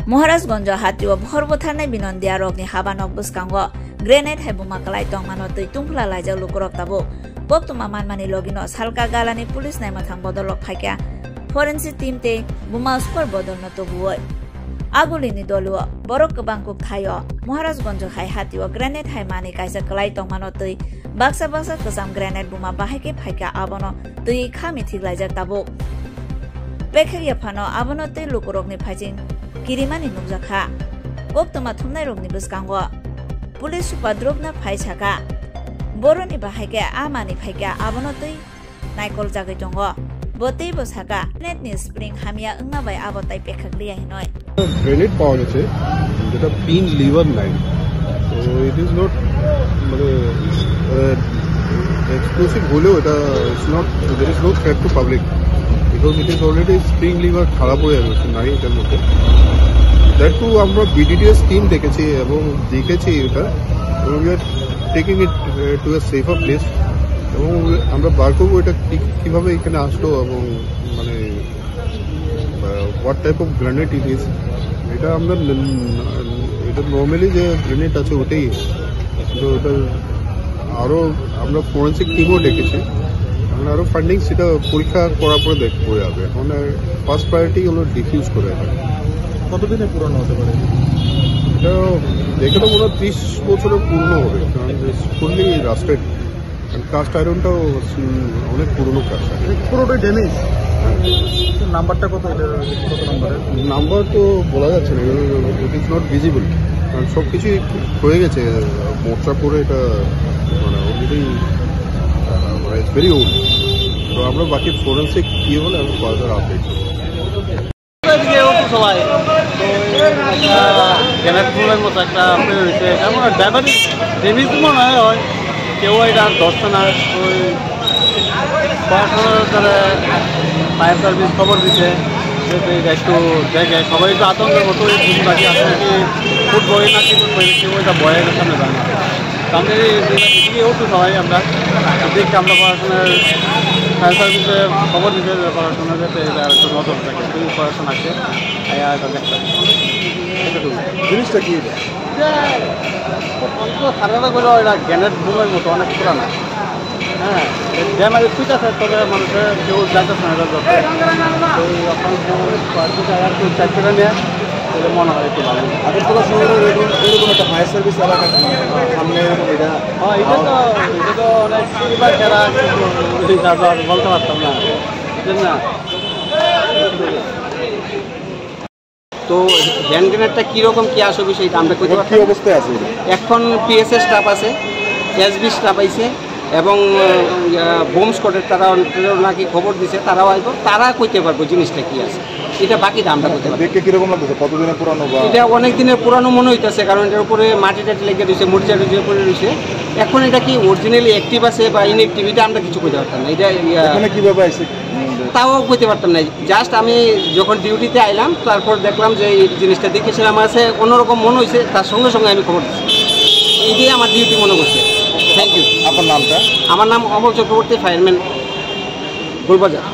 Maharajganj हातिओ भरबथारनाय बिनन्दिया रगनि हाबानक बुस्कांगो grenade हाय बुमा कलाय तंमानो तै तुंफला लायजाव लुकरक Tabo बक्तुमा मानमानि लगिनो सालका गालानि police नायमाथां बदलक फायका forensic team ते बुमा स्पर बदलनो तो बुय आगुलिनि दलुओ बरक गोबांकुक थायो महाराजगंज हाय हातिओ ग्रेनेड हाय मानि कायसा कलाय तंमानो तै बाक्सा गोजाम ग्रेनेड बुमा बाहायके फायका आबनो तै खामि थिगलायजाक ताबो बेखेरिया फानो आबनो तै लुकरकनि फाइजिं किरिमानि नुजाखा बक्तुमा थुमनाय रगनि बुस्कांगो पुलिस सुपाद्रुबना फायसाका बरनि बाहायके आमानि फायका आबनो तै नायकल जागै दङ बतै बसाका नेटनि स्प्रिं हामिया अंनाबाय आबताय पेखागलिया हिनय গ্রেনেড পাওয়া গেছে যেটা পিন লিভার নাই তো ইট ইজ নট মানে এক্সপ্লোসিভ হলেও এটা it's not there is no threat to public because it is already spring lever খারাপ হয়ে গেছে নাই এটার মধ্যে দ্যাট টু আমরা বিডিডিএস টিম দেখেছি এবং দেখেছি এটা এবং we are taking it to a safer place এবং আমরা বার করবো এটা কীভাবে এখানে আসলো এবং মানে what type of grenade it is এটা আমরা এটা নর্মালি যে গ্রেনেড আছে ওটাই কিন্তু ওটা আরও আমরা ফরেন্সিক টিমও ডেকেছি আমরা আরও ফান্ডিং সেটা পরীক্ষা করার পরে দেখবো যাবে এখন ফার্স্ট প্রায়োরিটি হলো ডিফিউজ করে যাবে কতদিনে পুরনো হতে পারে এটা দেখে তো মনে হয় 30 বছরের পূর্ণ হবে কারণ ফুললি রাস্টেড কাস্ট আয়রনটাও অনেক পুরনো কাস্ট আয়রন পুরোটাই ড্যামেজ নাম্বারটা কত কত নাম্বার তো বলা যাচ্ছে না ইট ইজ নট ভিজিবল কারণ সব কিছুই হয়ে গেছে মোর্চা পরে এটা মানে অলরেডি মানে ইটস ভেরি ওল্ড তো আমরা বাকি ফরেন্সিক কি হলে আমি ফার্দার আপডেট সবাই গ্রেনেড মতো একটা হয়েছে এমন ড্রাইভারই ড্যামেজ মনে হয় কেউ এটা ধরছে না ওই পড়াশোনার ফায়ার সার্ভিস খবর দিচ্ছে একটু দেখে সবাই একটু আতঙ্কের মতো বাকি আছে নাকি ফুটবল না কি কেউ এটা ভয়ের সামনে যায় না সামনে এদিকে উঠু সবাই আমরা দেখছি আমরা পড়াশোনার ফায়ার সার্ভিসে খবর দিতে পড়াশোনা যাতে এটা একটু নজর থাকে খুবই পড়াশোনা আছে এটা দেখতে জিনিসটা কি সারাটা করে এটা গ্যানেট বুমের মতো অনেক পুরানা হ্যাঁ ড্যামেজ ঠিক আছে তবে মানুষের কেউ যাইতেছে না এটা যত এখন চারটে নিয়ে তাহলে মনে হয় একটু ভালো আগরতলা শহরের এরকম একটা ফায়ার সার্ভিস এলাকা সামনে এটা হ্যাঁ এটা তো অনেক খেলা বলতে পারতাম না না তো হ্যান্ড গ্রেনেডটা কীরকম কী আসবে সেইটা আমরা কী অবস্থায় আছে এখন পিএসএ স্টাফ আছে এসবি স্টাফ আইছে এবং বোম স্কোয়াডের তারা নাকি খবর দিছে তারাও আসবো তারা কইতে পারবো জিনিসটা কী আছে এটা বাকি দামটা করতে পারবো দেখতে কীরকম লাগতেছে কতদিনের পুরানো এটা অনেক দিনের পুরানো মনে হইতেছে কারণ এটার উপরে মাটি টাটি লেগে রয়েছে মরিচা টুচির উপরে রয়েছে এখন এটা কি অরিজিনালি অ্যাক্টিভ আছে বা ইনঅ্যাক্টিভ এটা আমরা কিছু করতে পারতাম না এটা কীভাবে আছে তাও করতে পারতাম না জাস্ট আমি যখন ডিউটিতে আইলাম তারপর দেখলাম যে এই জিনিসটা দেখেছিলাম আমার কাছে অন্যরকম মনে হয়েছে তার সঙ্গে সঙ্গে আমি খবর দিচ্ছি এটাই আমার ডিউটি মনে করছে থ্যাংক ইউ আপনার নামটা আমার নাম অমল চক্রবর্তী ফায়ারম্যান গোলবাজার